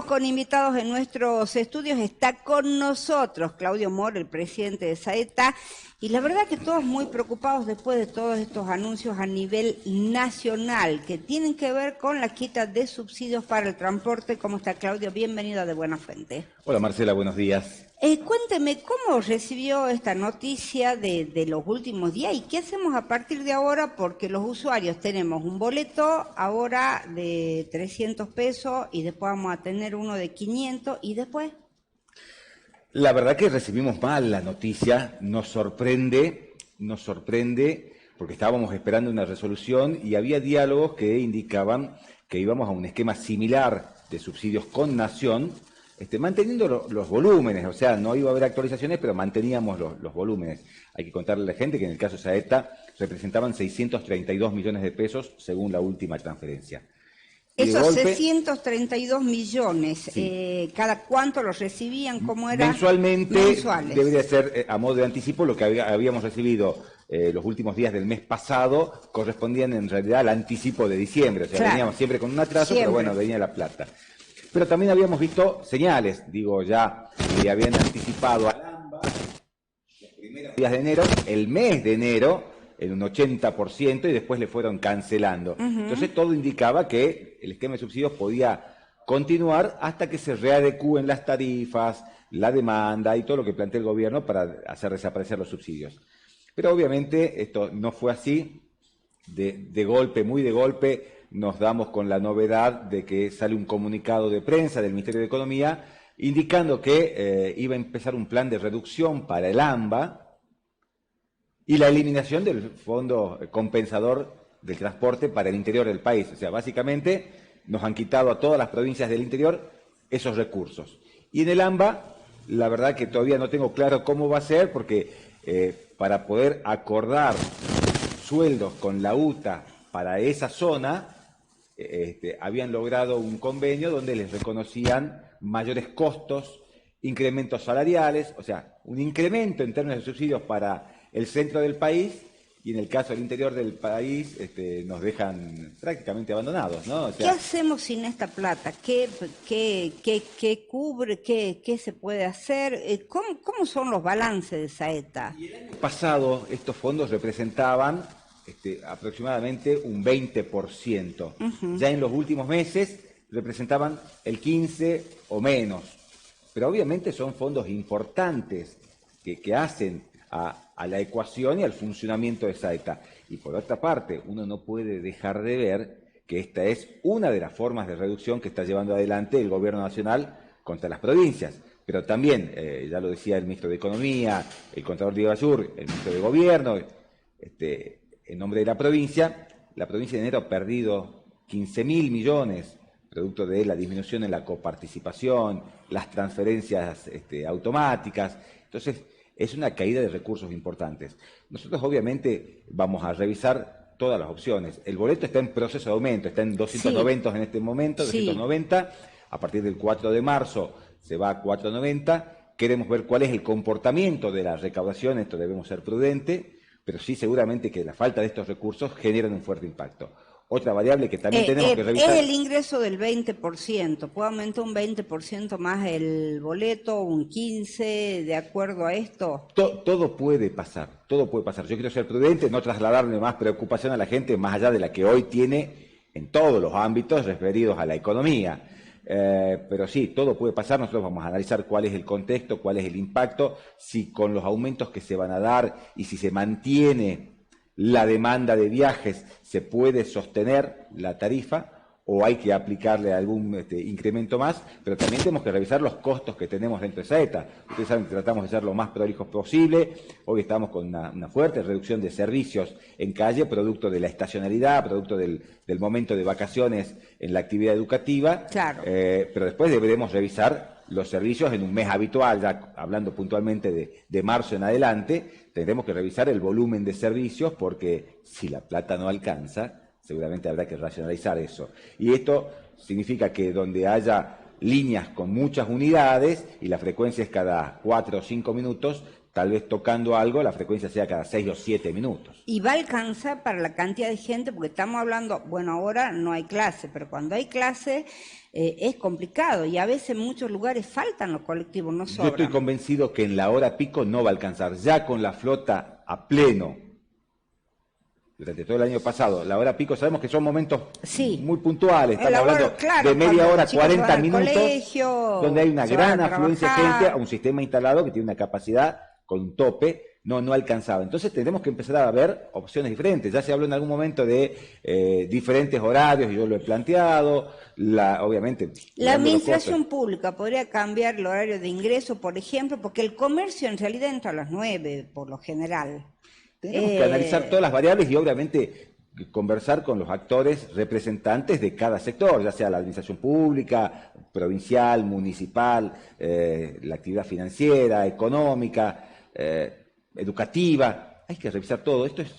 estamos con invitados en nuestros estudios. Está con nosotros Claudio Moro, el presidente de Saeta, y la verdad que todos muy preocupados después de todos estos anuncios a nivel nacional que tienen que ver con la quita de subsidios para el transporte. ¿Cómo está, Claudio? Bienvenido a De Buena Fuente. Hola Marcela, buenos días. Cuénteme, ¿cómo recibió esta noticia de los últimos días y qué hacemos a partir de ahora? Porque los usuarios tenemos un boleto ahora de 300 pesos y después vamos a tener uno de 500 y después... La verdad que recibimos mal la noticia, nos sorprende porque estábamos esperando una resolución y había diálogos que indicaban que íbamos a un esquema similar de subsidios con Nación, manteniendo los volúmenes, o sea, no iba a haber actualizaciones, pero manteníamos los volúmenes. Hay que contarle a la gente que en el caso de Saeta representaban 632 millones de pesos según la última transferencia. Esos 632 millones, sí. ¿Cada cuánto los recibían? ¿Cómo era? Mensualmente. Mensuales. Debería ser a modo de anticipo lo que habíamos recibido los últimos días del mes pasado, correspondían en realidad al anticipo de diciembre, o sea, claro, veníamos siempre con un atraso, pero bueno, venía la plata. Pero también habíamos visto señales, ya que habían anticipado al AMBA los primeros días de enero, el mes de enero, en un 80%, y después le fueron cancelando. Entonces todo indicaba que el esquema de subsidios podía continuar hasta que se readecúen las tarifas, la demanda y todo lo que plantea el gobierno para hacer desaparecer los subsidios. Pero obviamente esto no fue así. De golpe, muy de golpe, nos damos con la novedad de que sale un comunicado de prensa del Ministerio de Economía indicando que iba a empezar un plan de reducción para el AMBA y la eliminación del fondo compensador del transporte para el interior del país. O sea, básicamente nos han quitado a todas las provincias del interior esos recursos. Y en el AMBA, la verdad que todavía no tengo claro cómo va a ser, porque para poder acordar sueldos con la UTA para esa zona, habían logrado un convenio donde les reconocían mayores costos, incrementos salariales, o sea, un incremento en términos de subsidios para el centro del país, y en el caso del interior del país nos dejan prácticamente abandonados, ¿no? O sea, ¿qué hacemos sin esta plata? ¿Qué cubre? ¿Qué se puede hacer? ¿Cómo son los balances de Saeta? Y el año pasado estos fondos representaban aproximadamente un 20%. Ya en los últimos meses representaban el 15% o menos. Pero obviamente son fondos importantes que hacen a la ecuación y al funcionamiento de Saeta. Y por otra parte, uno no puede dejar de ver que esta es una de las formas de reducción que está llevando adelante el Gobierno Nacional contra las provincias. Pero también, ya lo decía el Ministro de Economía, el Contador Diego Ayur, el Ministro de Gobierno, en nombre de la provincia de enero ha perdido 15.000 millones, producto de la disminución en la coparticipación, las transferencias automáticas. Entonces, es una caída de recursos importantes. Nosotros obviamente vamos a revisar todas las opciones. El boleto está en proceso de aumento, está en 290 en este momento, 290. A partir del 4 de marzo se va a 490. Queremos ver cuál es el comportamiento de la recaudación, esto debemos ser prudentes, pero sí seguramente que la falta de estos recursos generan un fuerte impacto. Otra variable que también tenemos que revisar... Es el ingreso del 20%. ¿Puede aumentar un 20% más el boleto, un 15%, de acuerdo a esto? Todo puede pasar, todo puede pasar. Yo quiero ser prudente, no trasladarle más preocupación a la gente, más allá de la que hoy tiene en todos los ámbitos referidos a la economía. Pero sí, todo puede pasar. Nosotros vamos a analizar cuál es el contexto, cuál es el impacto, si con los aumentos que se van a dar y si se mantiene la demanda de viajes se puede sostener la tarifa o hay que aplicarle algún incremento más, pero también tenemos que revisar los costos que tenemos dentro de Saeta. Ustedes saben que tratamos de ser lo más prolijos posible. Hoy estamos con una fuerte reducción de servicios en calle, producto de la estacionalidad, producto del momento de vacaciones en la actividad educativa. Claro. Pero después deberemos revisar los servicios en un mes habitual, ya hablando puntualmente de marzo en adelante. Tendremos que revisar el volumen de servicios porque si la plata no alcanza, seguramente habrá que racionalizar eso. Y esto significa que donde haya líneas con muchas unidades y la frecuencia es cada 4 o 5 minutos, tal vez tocando algo, la frecuencia sea cada 6 o 7 minutos. Y va a alcanzar para la cantidad de gente, porque estamos hablando, bueno, ahora no hay clase, pero cuando hay clase es complicado y a veces en muchos lugares faltan los colectivos, no sobran. Yo estoy convencido que en la hora pico no va a alcanzar, ya con la flota a pleno. Durante todo el año pasado, la hora pico, sabemos que son momentos muy puntuales, estamos hablando de media hora, 40 minutos, donde hay una gran afluencia de gente a un sistema instalado que tiene una capacidad con un tope, no alcanzaba. Entonces tenemos que empezar a ver opciones diferentes. Ya se habló en algún momento de diferentes horarios, y yo lo he planteado, obviamente. La administración pública podría cambiar el horario de ingreso, por ejemplo, porque el comercio en realidad entra a las 9, por lo general. Tenemos que analizar todas las variables y obviamente conversar con los actores representantes de cada sector, ya sea la administración pública, provincial, municipal, la actividad financiera, económica, educativa. Hay que revisar todo. Esto es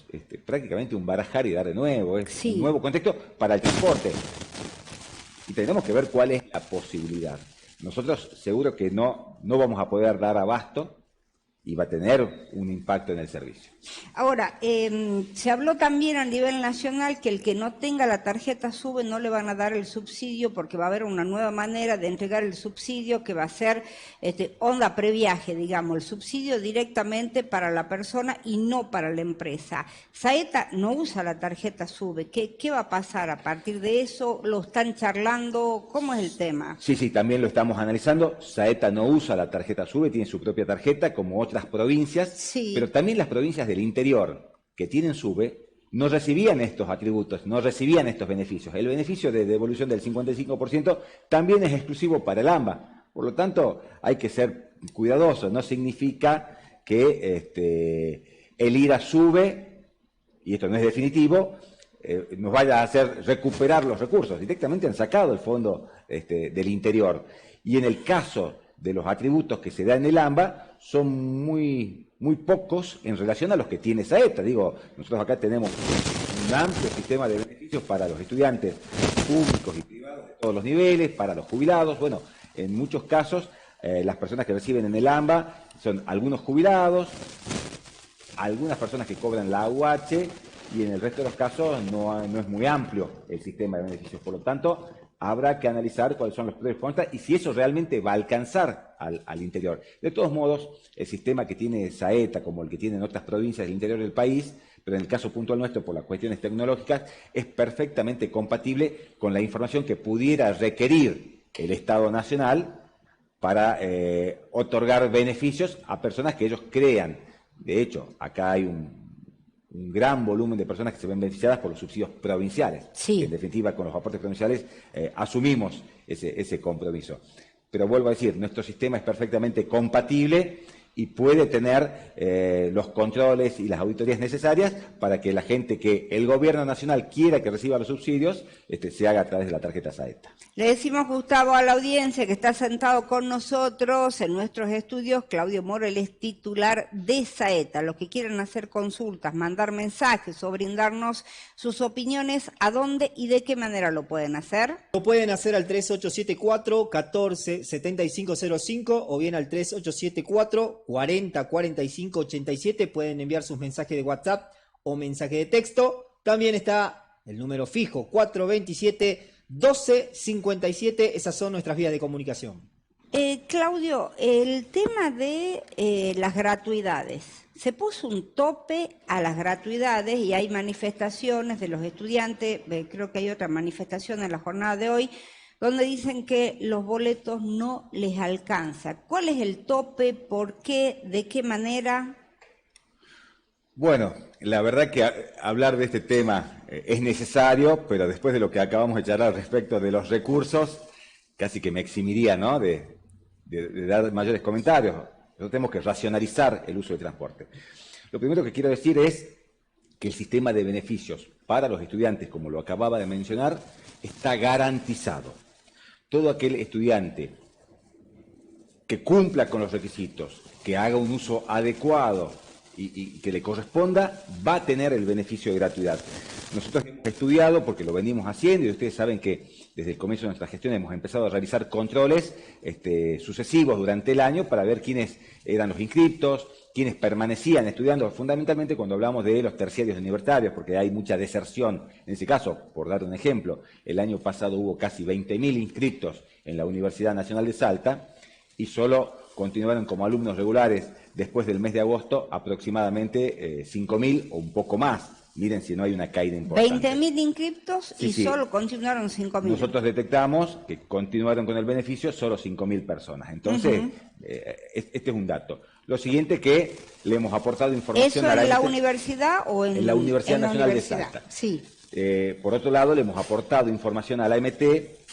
prácticamente un barajar y dar de nuevo, es un nuevo contexto para el transporte. Y tenemos que ver cuál es la posibilidad. Nosotros seguro que no vamos a poder dar abasto y va a tener un impacto en el servicio. Ahora, se habló también a nivel nacional que el que no tenga la tarjeta SUBE no le van a dar el subsidio porque va a haber una nueva manera de entregar el subsidio que va a ser onda previaje, digamos, el subsidio directamente para la persona y no para la empresa. Saeta no usa la tarjeta SUBE. ¿Qué va a pasar a partir de eso? ¿Lo están charlando? ¿Cómo es el tema? Sí, también lo estamos analizando. Saeta no usa la tarjeta SUBE, tiene su propia tarjeta como otras provincias, pero también las provincias del interior que tienen SUBE no recibían estos atributos, no recibían estos beneficios. El beneficio de devolución del 55% también es exclusivo para el AMBA. Por lo tanto, hay que ser cuidadosos. No significa que el IRA SUBE, y esto no es definitivo, nos vaya a hacer recuperar los recursos. Directamente han sacado el fondo del interior. Y en el caso de los atributos que se da en el AMBA, son muy pocos en relación a los que tiene Saeta. Digo, nosotros acá tenemos un amplio sistema de beneficios para los estudiantes públicos y privados de todos los niveles, para los jubilados. Bueno, en muchos casos, las personas que reciben en el AMBA son algunos jubilados, algunas personas que cobran la AUH, y en el resto de los casos no es muy amplio el sistema de beneficios. Por lo tanto, habrá que analizar cuáles son los pros y contras y si eso realmente va a alcanzar al interior. De todos modos, el sistema que tiene Saeta, como el que tienen otras provincias del interior del país, pero en el caso puntual nuestro, por las cuestiones tecnológicas, es perfectamente compatible con la información que pudiera requerir el Estado Nacional para otorgar beneficios a personas que ellos crean. De hecho, acá hay un gran volumen de personas que se ven beneficiadas por los subsidios provinciales. En definitiva, con los aportes provinciales asumimos ese compromiso. Pero vuelvo a decir, nuestro sistema es perfectamente compatible y puede tener los controles y las auditorías necesarias para que la gente que el gobierno nacional quiera que reciba los subsidios se haga a través de la tarjeta Saeta. Le decimos, Gustavo, a la audiencia que está sentado con nosotros en nuestros estudios, Claudio Moro, él es titular de Saeta. Los que quieran hacer consultas, mandar mensajes o brindarnos sus opiniones, ¿a dónde y de qué manera lo pueden hacer? Lo pueden hacer al 3874-147505 o bien al 3874-404587. Pueden enviar sus mensajes de WhatsApp o mensaje de texto. También está el número fijo 427-1257. Esas son nuestras vías de comunicación. Claudio, el tema de las gratuidades. Se puso un tope a las gratuidades y hay manifestaciones de los estudiantes, creo que hay otra manifestación en la jornada de hoy, donde dicen que los boletos no les alcanza. ¿Cuál es el tope? ¿Por qué? ¿De qué manera? Bueno, la verdad que hablar de este tema es necesario, pero después de lo que acabamos de charlar respecto de los recursos, casi que me eximiría, ¿no?, de dar mayores comentarios. Nosotros tenemos que racionalizar el uso del transporte. Lo primero que quiero decir es que el sistema de beneficios para los estudiantes, como lo acababa de mencionar, está garantizado. Todo aquel estudiante que cumpla con los requisitos, que haga un uso adecuado y que le corresponda, va a tener el beneficio de gratuidad. Nosotros hemos estudiado, porque lo venimos haciendo, y ustedes saben que desde el comienzo de nuestra gestión hemos empezado a realizar controles sucesivos durante el año para ver quiénes eran los inscriptos, quienes permanecían estudiando, fundamentalmente cuando hablamos de los terciarios universitarios, porque hay mucha deserción. En ese caso, por dar un ejemplo, el año pasado hubo casi 20.000 inscritos en la Universidad Nacional de Salta y solo continuaron como alumnos regulares después del mes de agosto aproximadamente 5.000 o un poco más. Miren si no hay una caída importante. 20.000 inscriptos y sí. Solo continuaron 5.000. Nosotros detectamos que continuaron con el beneficio solo 5.000 personas. Entonces, este es un dato. Lo siguiente que le hemos aportado información ¿Eso a en la universidad o en la Universidad Nacional de universidad? Salta? Sí. Por otro lado, le hemos aportado información a la AMT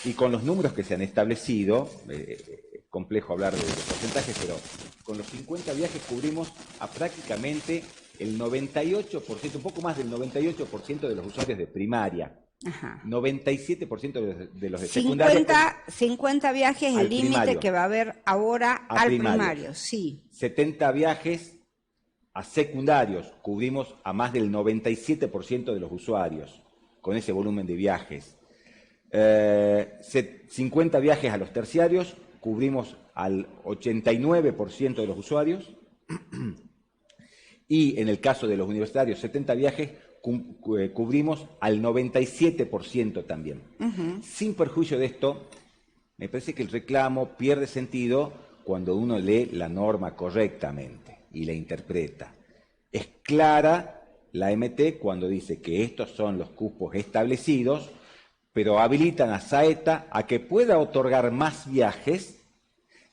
y con los números que se han establecido, es complejo hablar de porcentajes, pero con los 50 viajes cubrimos a prácticamente el 98%, un poco más del 98% de los usuarios de primaria. Ajá. 97% de los de secundaria. 50 viajes el límite que va a haber ahora al primario, sí. 70 viajes a secundarios, cubrimos a más del 97% de los usuarios con ese volumen de viajes. 50 viajes a los terciarios, cubrimos al 89% de los usuarios. Y en el caso de los universitarios, 70 viajes, cubrimos al 97% también. Sin perjuicio de esto, me parece que el reclamo pierde sentido cuando uno lee la norma correctamente y la interpreta. Es clara la MT cuando dice que estos son los cupos establecidos, pero habilitan a Saeta a que pueda otorgar más viajes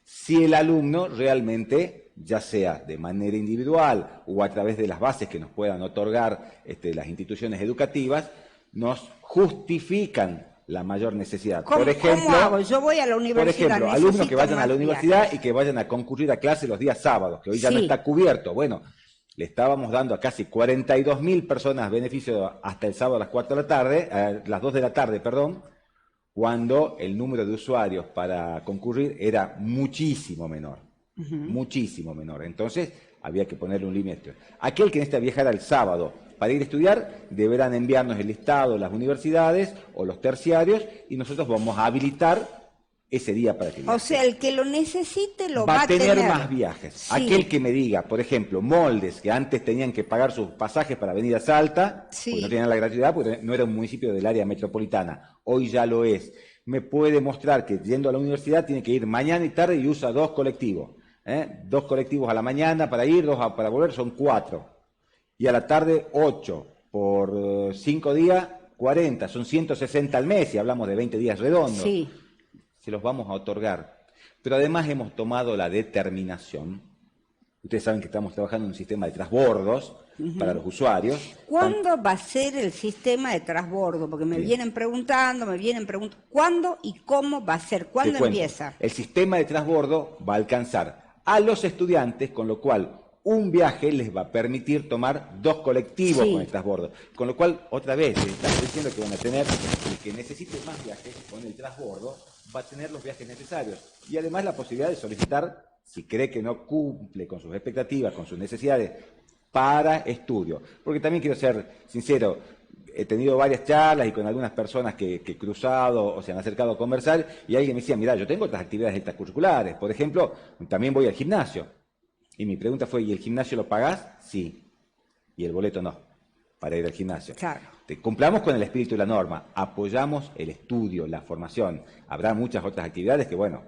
si el alumno realmente, ya sea de manera individual o a través de las bases que nos puedan otorgar las instituciones educativas, nos justifican la mayor necesidad. ¿Cómo hago? Yo voy a la universidad. Por ejemplo, alumnos que vayan a la universidad y que vayan a concurrir a clase los días sábados, que hoy ya no está cubierto. Bueno, le estábamos dando a casi 42.000 personas beneficio hasta el sábado a las 4 de la tarde, las 2 de la tarde, perdón, cuando el número de usuarios para concurrir era muchísimo menor. Muchísimo menor. Entonces, había que ponerle un límite. Aquel que necesita viajar el sábado para ir a estudiar, deberán enviarnos el listado de las universidades o los terciarios y nosotros vamos a habilitar ese día para que viaje. O sea, el que lo necesite lo va a tener más viajes. Sí. Aquel que me diga, por ejemplo, moldes que antes tenían que pagar sus pasajes para venir a Salta, porque no tenían la gratuidad, porque no era un municipio del área metropolitana, hoy ya lo es. Me puede mostrar que yendo a la universidad tiene que ir mañana y tarde y usa 2 colectivos. 2 colectivos a la mañana para ir, 2 para volver, son 4. Y a la tarde 8. Por 5 días, 40. Son 160 al mes y hablamos de 20 días redondos. Sí. Se los vamos a otorgar. Pero además hemos tomado la determinación. Ustedes saben que estamos trabajando en un sistema de transbordos para los usuarios. ¿Cuándo va a ser el sistema de transbordo? Porque me vienen preguntando, ¿cuándo y cómo va a ser? ¿Cuándo empieza? El sistema de transbordo va a alcanzar a los estudiantes, con lo cual un viaje les va a permitir tomar 2 colectivos con el transbordo. Con lo cual, otra vez, están diciendo que van a tener, el que necesite más viajes con el transbordo, va a tener los viajes necesarios. Y además la posibilidad de solicitar, si cree que no cumple con sus expectativas, con sus necesidades, para estudio. Porque también quiero ser sincero, he tenido varias charlas y con algunas personas que he cruzado o se han acercado a conversar y alguien me decía, mira, yo tengo otras actividades extracurriculares. Por ejemplo, también voy al gimnasio. Y mi pregunta fue, ¿y el gimnasio lo pagás? Sí. Y el boleto no, para ir al gimnasio. Claro. Cumplamos con el espíritu de la norma, apoyamos el estudio, la formación. Habrá muchas otras actividades que, bueno,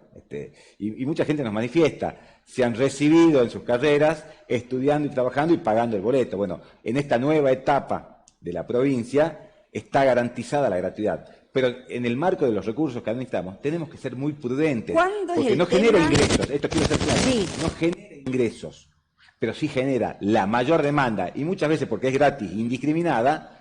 y mucha gente nos manifiesta, se han recibido en sus carreras estudiando y trabajando y pagando el boleto. Bueno, en esta nueva etapa de la provincia está garantizada la gratuidad. Pero en el marco de los recursos que administramos, tenemos que ser muy prudentes. Porque no genera ingresos, esto quiero ser claro, no genera ingresos, pero sí genera la mayor demanda, y muchas veces porque es gratis, indiscriminada,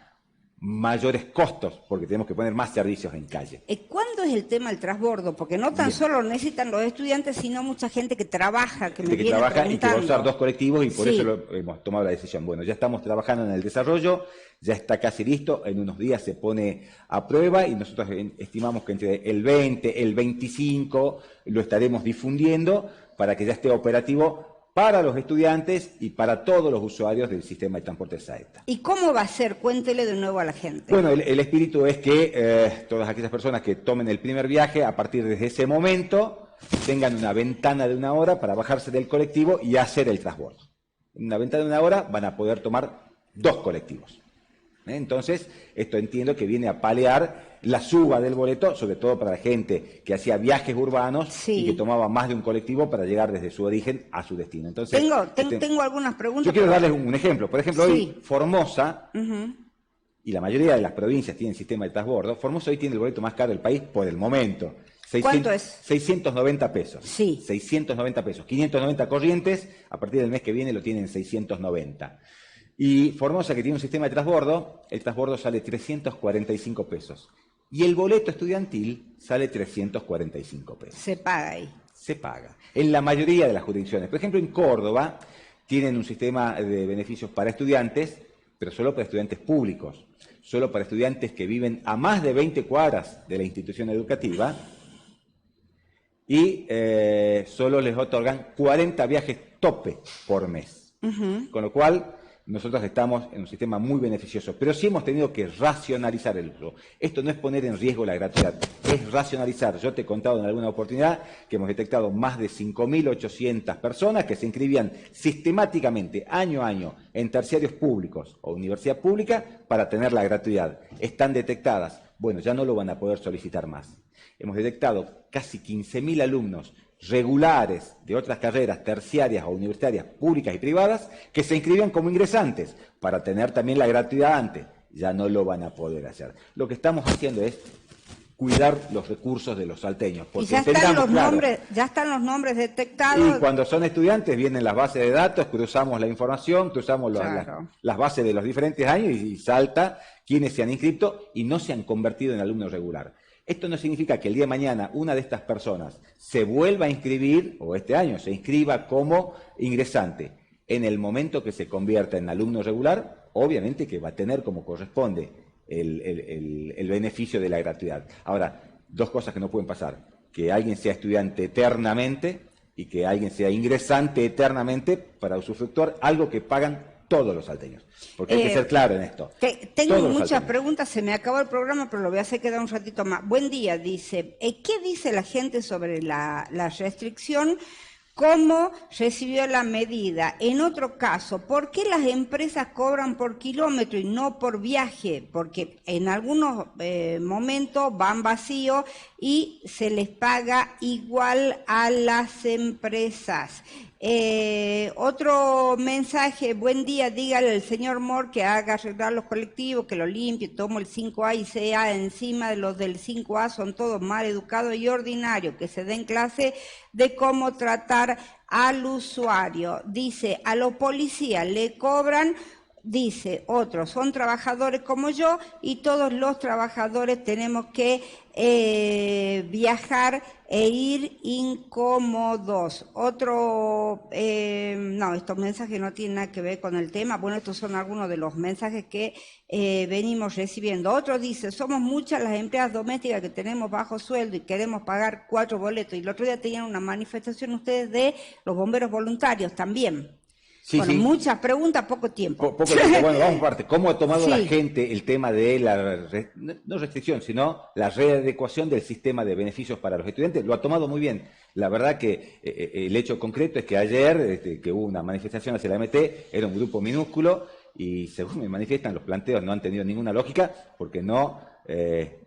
mayores costos, porque tenemos que poner más servicios en calle. ¿Cuándo es el tema del transbordo? Porque no tan solo necesitan los estudiantes, sino mucha gente que trabaja, que me viene preguntando. Y que va a usar 2 colectivos y por eso hemos tomado la decisión. Bueno, ya estamos trabajando en el desarrollo, ya está casi listo, en unos días se pone a prueba y nosotros estimamos que entre el 20, el 25 lo estaremos difundiendo para que ya esté operativo para los estudiantes y para todos los usuarios del sistema de transporte de Saeta. ¿Y cómo va a ser? Cuéntele de nuevo a la gente. Bueno, el espíritu es que todas aquellas personas que tomen el primer viaje, a partir de ese momento, tengan una ventana de 1 hora para bajarse del colectivo y hacer el transbordo. en una ventana de una hora van a poder tomar 2 colectivos. Entonces, esto entiendo que viene a paliar la suba del boleto, sobre todo para la gente que hacía viajes urbanos y que tomaba más de un colectivo para llegar desde su origen a su destino. Entonces, tengo algunas preguntas. Yo quiero darles un ejemplo. Por ejemplo, hoy Formosa, y la mayoría de las provincias tienen sistema de transbordo, Formosa hoy tiene el boleto más caro del país por el momento. ¿Cuánto es? 690 pesos. Sí. 690 pesos. 590 corrientes, a partir del mes que viene lo tienen 690. Y Formosa, que tiene un sistema de transbordo, el transbordo sale 345 pesos. Y el boleto estudiantil sale 345 pesos. Se paga ahí. Se paga. En la mayoría de las jurisdicciones. Por ejemplo, en Córdoba tienen un sistema de beneficios para estudiantes, pero solo para estudiantes públicos. Solo para estudiantes que viven a más de 20 cuadras de la institución educativa. Y solo les otorgan 40 viajes tope por mes. Con lo cual, nosotros estamos en un sistema muy beneficioso, pero sí hemos tenido que racionalizar el uso. Esto no es poner en riesgo la gratuidad, es racionalizar. Yo te he contado en alguna oportunidad que hemos detectado más de 5.800 personas que se inscribían sistemáticamente, año a año, en terciarios públicos o universidad pública para tener la gratuidad. Están detectadas. Bueno, ya no lo van a poder solicitar más. Hemos detectado casi 15.000 alumnos regulares de otras carreras terciarias o universitarias públicas y privadas que se inscribían como ingresantes para tener también la gratuidad antes. Ya no lo van a poder hacer. Lo que estamos haciendo es cuidar los recursos de los salteños. Porque y ya están los nombres detectados. Y cuando son estudiantes vienen las bases de datos, cruzamos la información, cruzamos las bases de los diferentes años y salta quienes se han inscrito y no se han convertido en alumnos regular. Esto no significa que el día de mañana una de estas personas se vuelva a inscribir, o este año se inscriba como ingresante. En el momento que se convierta en alumno regular, obviamente que va a tener como corresponde el beneficio de la gratuidad. Ahora, 2 cosas que no pueden pasar. Que alguien sea estudiante eternamente y que alguien sea ingresante eternamente para usufructuar algo que pagan todos los salteños. Porque hay que ser claro en esto. Tengo muchas preguntas, se me acabó el programa, pero lo voy a hacer quedar un ratito más. Buen día, dice. ¿Qué dice la gente sobre la restricción? ¿Cómo recibió la medida? En otro caso, ¿por qué las empresas cobran por kilómetro y no por viaje? Porque en algunos momentos van vacíos y se les paga igual a las empresas. Otro mensaje, buen día, dígale al señor Moore que haga arreglar los colectivos, que lo limpie, tomo el 5A y 6A encima de los del 5A, son todos mal educados y ordinarios, que se den clase de cómo tratar al usuario. Dice, a los policías le cobran, dice otros, son trabajadores como yo y todos los trabajadores tenemos que viajar e ir incómodos. Otro, no, estos mensajes no tienen nada que ver con el tema. Bueno, estos son algunos de los mensajes que venimos recibiendo. Otro dice, somos muchas las empleadas domésticas que tenemos bajo sueldo y queremos pagar 4 boletos. Y el otro día tenían una manifestación ustedes de los bomberos voluntarios también. Sí, bueno, muchas preguntas, poco tiempo. Poco tiempo. Bueno, vamos a parte. ¿Cómo ha tomado la gente el tema de la, no restricción, sino la readecuación del sistema de beneficios para los estudiantes? Lo ha tomado muy bien. La verdad que el hecho concreto es que ayer, que hubo una manifestación hacia la MT, era un grupo minúsculo y según me manifiestan, los planteos no han tenido ninguna lógica porque no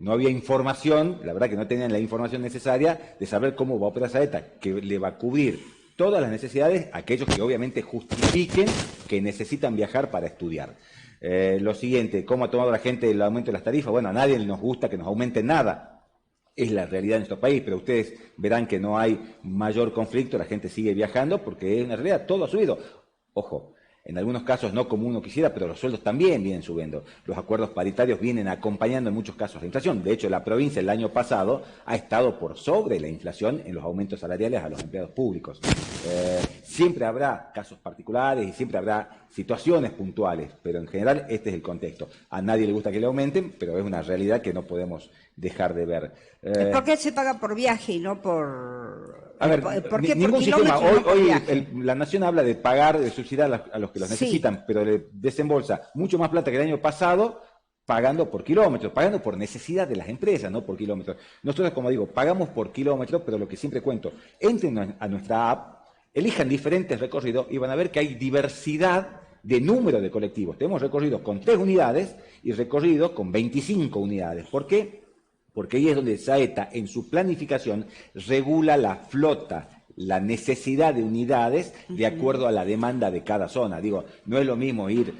había información, la verdad que no tenían la información necesaria de saber cómo va a operar Saeta, que le va a cubrir todas las necesidades, aquellos que obviamente justifiquen que necesitan viajar para estudiar. Lo siguiente, ¿cómo ha tomado la gente el aumento de las tarifas? Bueno, a nadie nos gusta que nos aumenten nada. Es la realidad en nuestro país, pero ustedes verán que no hay mayor conflicto, la gente sigue viajando porque es una realidad, todo ha subido. Ojo, en algunos casos no como uno quisiera, pero los sueldos también vienen subiendo. Los acuerdos paritarios vienen acompañando en muchos casos la inflación. De hecho, la provincia el año pasado ha estado por sobre la inflación en los aumentos salariales a los empleados públicos. Siempre habrá casos particulares y siempre habrá situaciones puntuales, pero en general este es el contexto. A nadie le gusta que le aumenten, pero es una realidad que no podemos dejar de ver. ¿Por qué se paga por viaje y no por...? A ver, ¿por qué ningún por sistema, hoy la Nación habla de pagar, de subsidiar a los que los necesitan, pero le desembolsa mucho más plata que el año pasado pagando por kilómetros, pagando por necesidad de las empresas, no por kilómetros. Nosotros, como digo, pagamos por kilómetros, pero lo que siempre cuento, entren a nuestra app elijan diferentes recorridos y van a ver que hay diversidad de número de colectivos. Tenemos recorridos con 3 unidades y recorridos con 25 unidades. ¿Por qué? Porque ahí es donde Saeta, en su planificación, regula la flota, la necesidad de unidades de acuerdo a la demanda de cada zona. Digo, no es lo mismo ir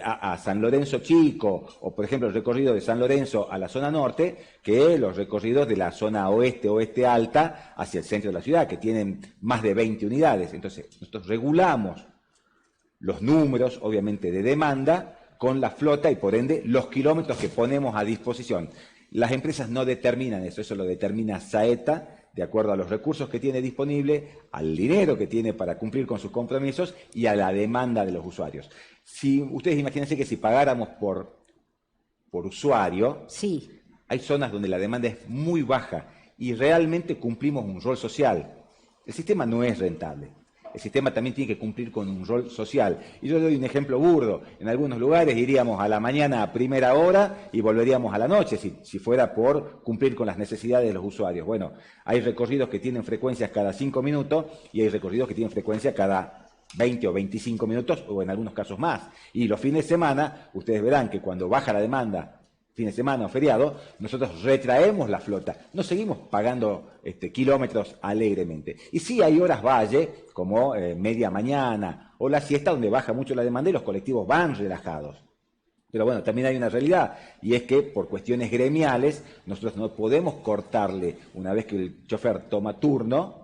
a San Lorenzo Chico o, por ejemplo, el recorrido de San Lorenzo a la zona norte que los recorridos de la zona oeste, oeste alta hacia el centro de la ciudad, que tienen más de 20 unidades. Entonces, nosotros regulamos los números, obviamente, de demanda con la flota y, por ende, los kilómetros que ponemos a disposición. Las empresas no determinan eso lo determina Saeta, de acuerdo a los recursos que tiene disponible, al dinero que tiene para cumplir con sus compromisos y a la demanda de los usuarios. Si ustedes imagínense que si pagáramos por usuario, sí, hay zonas donde la demanda es muy baja y realmente cumplimos un rol social. El sistema no es rentable. El sistema también tiene que cumplir con un rol social. Y yo doy un ejemplo burdo. En algunos lugares iríamos a la mañana a primera hora y volveríamos a la noche, si fuera por cumplir con las necesidades de los usuarios. Bueno, hay recorridos que tienen frecuencias cada 5 minutos y hay recorridos que tienen frecuencia cada 20 o 25 minutos o en algunos casos más. Y los fines de semana, ustedes verán que cuando baja la demanda, fin de semana o feriado, nosotros retraemos la flota, no seguimos pagando kilómetros alegremente. Y sí hay horas valle, como media mañana o la siesta, donde baja mucho la demanda y los colectivos van relajados. Pero bueno, también hay una realidad, y es que por cuestiones gremiales, nosotros no podemos cortarle, una vez que el chofer toma turno,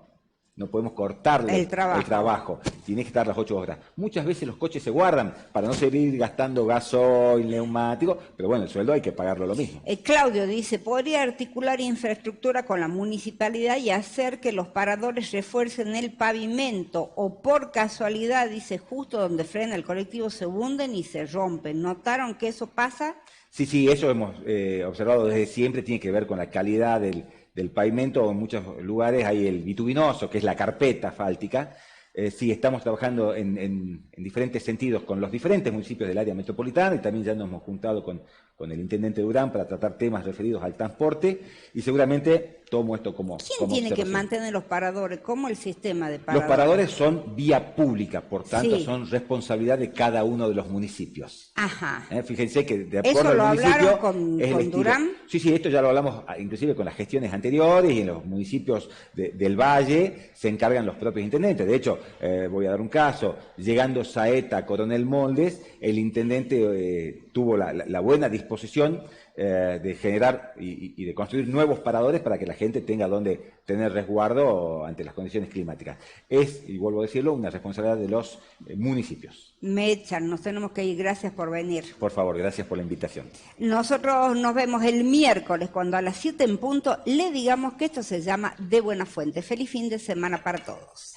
no podemos cortarle el trabajo. Tiene que estar las 8 horas. Muchas veces los coches se guardan para no seguir gastando gasoil, neumático, pero bueno, el sueldo hay que pagarlo lo mismo. Claudio dice, ¿podría articular infraestructura con la municipalidad y hacer que los paradores refuercen el pavimento? O por casualidad, dice, justo donde frena el colectivo se hunden y se rompen. ¿Notaron que eso pasa? Sí, eso hemos observado desde siempre, tiene que ver con la calidad del pavimento. En muchos lugares hay el bitubinoso, que es la carpeta asfáltica. Sí, estamos trabajando en diferentes sentidos con los diferentes municipios del área metropolitana y también ya nos hemos juntado con el intendente Durán para tratar temas referidos al transporte y seguramente tomo esto como ¿Quién tiene que mantener los paradores? ¿Cómo el sistema de paradores? Los paradores son vía pública, por tanto son responsabilidad de cada uno de los municipios. Ajá. Fíjense que de acuerdo ¿Eso al lo municipio, hablaron con Durán? Sí, esto ya lo hablamos inclusive con las gestiones anteriores y en los municipios del Valle se encargan los propios intendentes. De hecho, voy a dar un caso, llegando Saeta a Coronel Moldes, el intendente tuvo la buena disposición de generar y de construir nuevos paradores para que la gente tenga donde tener resguardo ante las condiciones climáticas. Es, y vuelvo a decirlo, una responsabilidad de los municipios. Me echan, nos tenemos que ir. Gracias por venir. Por favor, gracias por la invitación. Nosotros nos vemos el miércoles, cuando a las 7 en punto le digamos que esto se llama De Buena Fuente. Feliz fin de semana para todos.